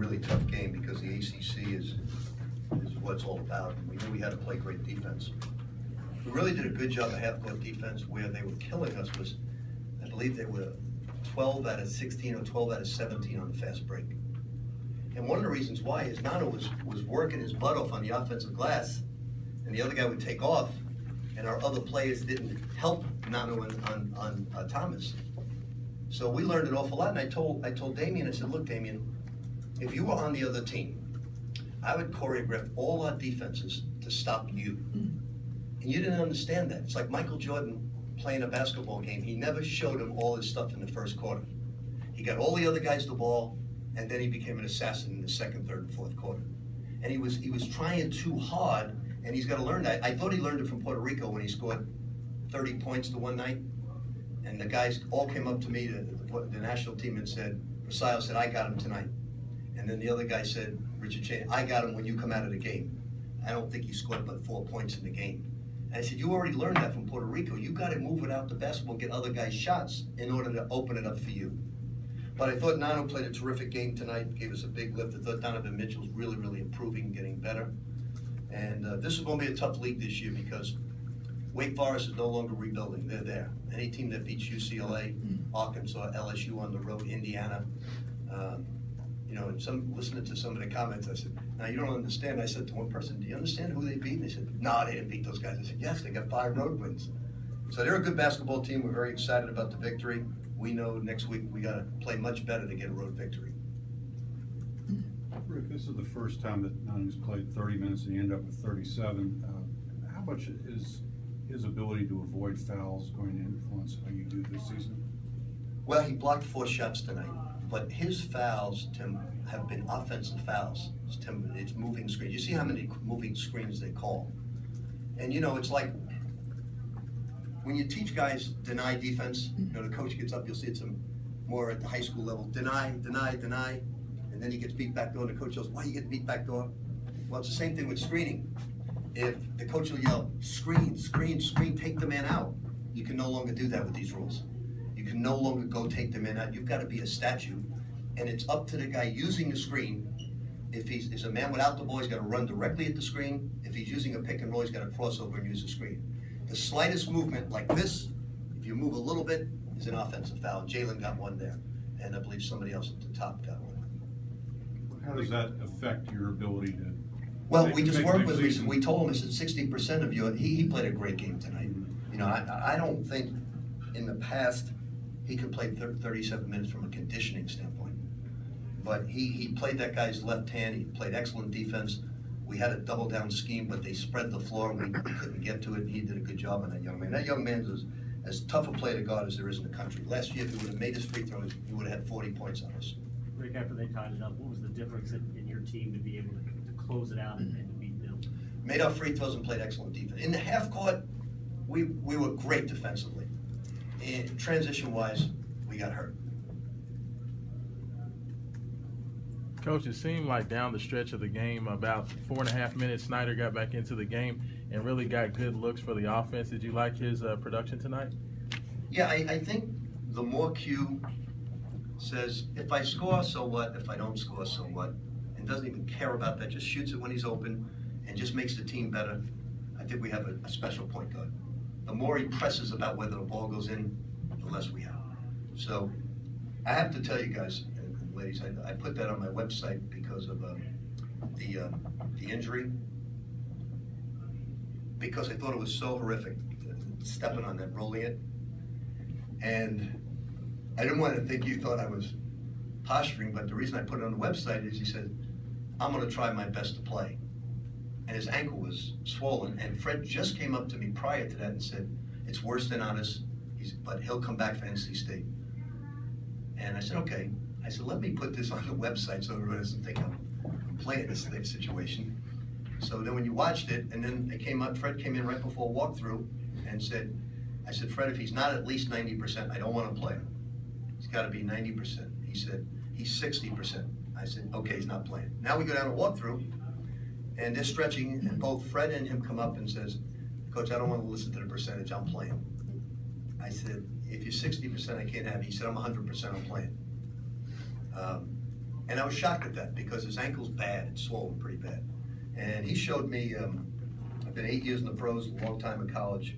really tough game because the ACC is what it's all about. We knew we had to play great defense. We really did a good job of half-court defense. Where they were killing us was, I believe they were 12 out of 16 or 12 out of 17 on the fast break. And one of the reasons why is Nano was working his butt off on the offensive glass, and the other guy would take off, and our other players didn't help Nano on Thomas. So we learned an awful lot, and I told Damien, I said, look, Damien, if you were on the other team, I would choreograph all our defenses to stop you. And you didn't understand that. It's like Michael Jordan playing a basketball game. He never showed him all his stuff in the first quarter. He got all the other guys the ball, and then he became an assassin in the second, third, and fourth quarter. And he was trying too hard, and he's got to learn that. I thought he learned it from Puerto Rico when he scored 30 points the one night, and the guys all came up to me, the national team, and said, Versailles said, I got him tonight. And then the other guy said, Richard Cheney, I got him when you come out of the game. I don't think he scored but 4 points in the game. And I said, you already learned that from Puerto Rico. You got to move it out the basketball and get other guys shots in order to open it up for you. But I thought Nano played a terrific game tonight, gave us a big lift. I thought Donovan Mitchell's really, really improving and getting better. And this is going to be a tough league this year because Wake Forest is no longer rebuilding. They're there. Any team that beats UCLA, Arkansas, LSU on the road, Indiana, you know, and listening to some of the comments, I said, now you don't understand. I said to one person, do you understand who they beat? And they said, no, they didn't beat those guys. I said, yes, they got 5 road wins. So they're a good basketball team. We're very excited about the victory. We know next week we got to play much better to get a road victory. Rick, this is the first time that Nano's played 30 minutes and he ended up with 37. How much is his ability to avoid fouls going to influence how you do this season? Well, he blocked 4 shots tonight, but his fouls, Tim, have been offensive fouls. It's moving screens. You see how many moving screens they call. And you know, it's like when you teach guys deny defense, you know, the coach gets up, you'll see it's more at the high school level, deny, deny, deny, and then he gets beat back door, and the coach goes, why you get beat back door? Well, it's the same thing with screening. If the coach will yell, screen, screen, screen, take the man out, you can no longer do that with these rules. You can no longer go take the man out. You've got to be a statue, and it's up to the guy using the screen. If he's a man without the ball, he's got to run directly at the screen. If he's using a pick and roll, he's got to cross over and use the screen. The slightest movement like this, if you move a little bit, is an offensive foul. Jalen got one there, and I believe somebody else at the top got one. How does that affect your ability to? Well, we just worked with him. We told him, I said, 60% of you. He played a great game tonight. You know, I don't think in the past he could play 37 minutes from a conditioning standpoint. But he played that guy's left hand. He played excellent defense. We had a double down scheme, but they spread the floor and we couldn't get to it. He did a good job on that young man. That young man's as tough a player to guard as there is in the country. Last year, if he would have made his free throws, he would have had 40 points on us. Rick, after they tied it up, what was the difference in your team to be able to close it out and to beat them? Made our free throws and played excellent defense. In the half court, we were great defensively. In transition-wise, we got hurt. Coach, it seemed like down the stretch of the game, about 4.5 minutes, Snyder got back into the game and really got good looks for the offense. Did you like his production tonight? Yeah, I think the more Q says, if I score, so what? If I don't score, so what? And doesn't even care about that, just shoots it when he's open and just makes the team better. I think we have a special point guard. The more he presses about whether the ball goes in, the less we have. So I have to tell you guys, and ladies, I put that on my website because of the injury, because I thought it was so horrific, stepping on that, rolling it. And I didn't want to think you thought I was posturing, but the reason I put it on the website is he said, I'm going to try my best to play. And his ankle was swollen, and Fred just came up to me prior to that and said, it's worse than honest, but he'll come back for NC State. And I said, okay. I said, let me put this on the website so everyone doesn't think I'm playing this situation. So then when you watched it, and then it came up, Fred came in right before walkthrough and said, I said, Fred, if he's not at least 90%, I don't want to play him. He's got to be 90%. He said, he's 60%. I said, okay, he's not playing. Now we go down to walkthrough, and they're stretching, and both Fred and him come up and says, Coach, I don't want to listen to the percentage, I'm playing. I said, if you're 60%, I can't have it. He said, I'm 100%, I'm playing. And I was shocked at that because his ankle's bad, it's swollen pretty bad. And he showed me, I've been 8 years in the pros, a long time in college,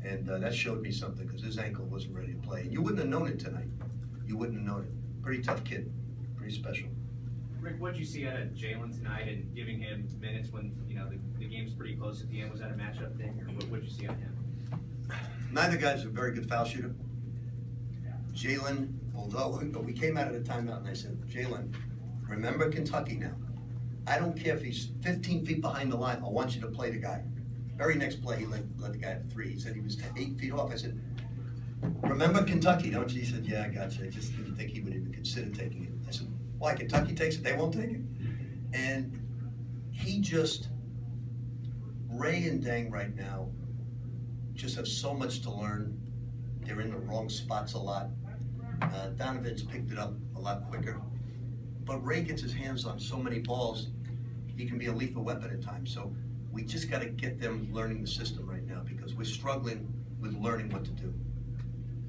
and that showed me something because his ankle wasn't ready to play. And you wouldn't have known it tonight. You wouldn't have known it. Pretty tough kid, pretty special. Rick, what did you see out of Jalen tonight and giving him minutes when, you know, the game's pretty close at the end? Was that a matchup thing, or what did you see out of him? Neither guy's a very good foul shooter. Jalen, although we came out of the timeout and I said, Jalen, remember Kentucky now. I don't care if he's 15 feet behind the line, I want you to play the guy. Very next play, he let the guy have 3. He said he was 8 feet off. I said, remember Kentucky, don't you? He said, yeah, I got you. I just didn't think he would even consider taking it. I said, why? Kentucky takes it, they won't take it. And he just, Ray and Deng right now just have so much to learn. They're in the wrong spots a lot. Donovan's picked it up a lot quicker. But Ray gets his hands on so many balls, he can be a lethal weapon at times. So we just got to get them learning the system right now because we're struggling with learning what to do.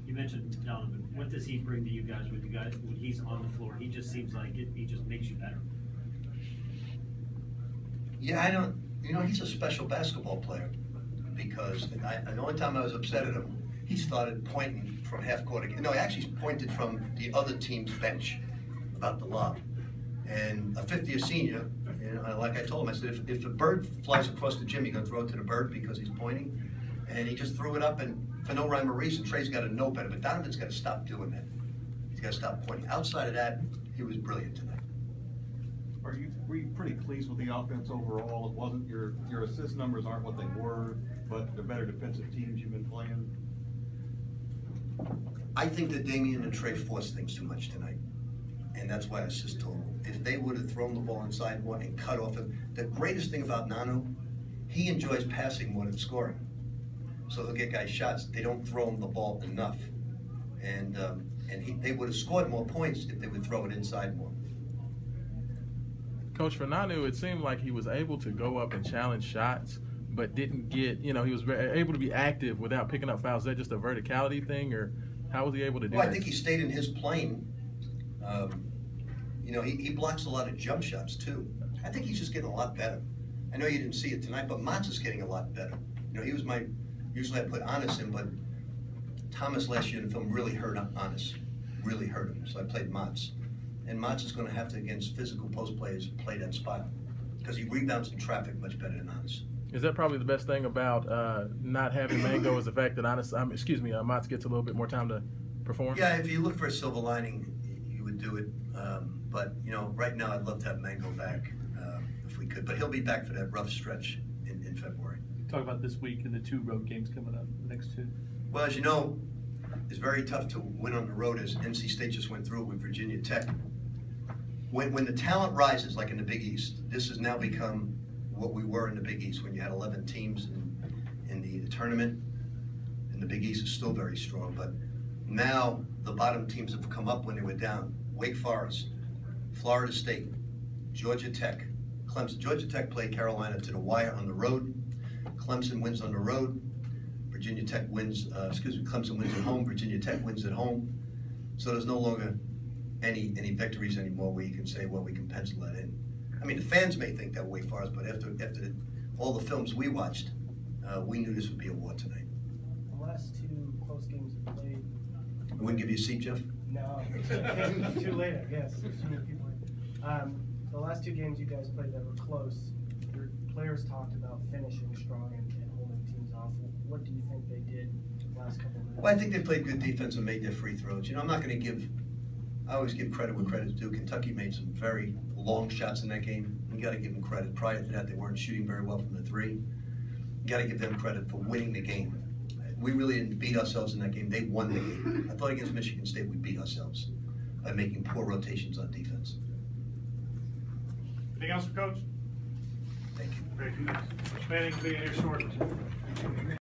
You mentioned Donovan. What does he bring to you guys when he's on the floor? He just seems like he just makes you better. Yeah, he's a special basketball player because the only time I was upset at him, he started pointing from half court again. No, he actually pointed from the other team's bench about the lob. And a fifth-year senior, like I told him, I said, if a bird flies across the gym, you're going to throw it to the bird because he's pointing. And he just threw it up, and for no rhyme or reason, Trey's got to know better. But Donovan's got to stop doing that. He's got to stop pointing. Outside of that, he was brilliant tonight. Were you pretty pleased with the offense overall? It wasn't your assist numbers aren't what they were, but the better defensive teams you've been playing. I think that Damian and Trey forced things too much tonight, and that's why I assist to him. If they would have thrown the ball inside more and cut off him, the greatest thing about Nanu, he enjoys passing more than scoring. So he'll get guys shots. They don't throw him the ball enough, and they would have scored more points if they would throw it inside more. Coach, for Nanu, it seemed like he was able to go up and challenge shots, but didn't get, he was able to be active without picking up fouls. Is that just a verticality thing, or how was he able to do that? Well, I think he stayed in his plane. He blocks a lot of jump shots, too. I think he's just getting a lot better. I know you didn't see it tonight, but Mats is getting a lot better. He was usually I put Anis in, but Thomas last year in the film really hurt Anis, really hurt him, so I played Mats. And Mats is going to have to, against physical post players, play that spot because he rebounds in traffic much better than Anis. Is that probably the best thing about not having Mango is the fact that Mats gets a little bit more time to perform? Yeah, if you look for a silver lining, you would do it. But right now I'd love to have Mango back if we could. But he'll be back for that rough stretch in February. Talk about this week and the 2 road games coming up, the next 2. Well, as you know, it's very tough to win on the road, as NC State just went through it with Virginia Tech. When the talent rises, like in the Big East, this has now become what we were in the Big East when you had 11 teams in the tournament. And the Big East is still very strong, but now the bottom teams have come up when they were down. Wake Forest, Florida State, Georgia Tech, Clemson. Georgia Tech played Carolina to the wire on the road. Clemson wins on the road. Virginia Tech wins, Clemson wins at home. Virginia Tech wins at home. So there's no longer any victories anymore where you can say, well, we can pencil that in. I mean, the fans may think that way for us, but after all the films we watched, we knew this would be a war tonight. The last 2 close games we played. I wouldn't give you a seat, Jeff? No, too late, I guess. There's too many people. The last 2 games you guys played that were close, your players talked about finishing strong and holding teams off. What do you think they did the last couple of minutes? Well, I think they played good defense and made their free throws. I'm not going to I always give credit where credit's due. Kentucky made some very long shots in that game. You got to give them credit. Prior to that, they weren't shooting very well from the 3. You got to give them credit for winning the game. We really didn't beat ourselves in that game. They won the game. I thought against Michigan State we beat ourselves by making poor rotations on defense. Anything else for Coach? Thank you. Great. Much better to be in here short.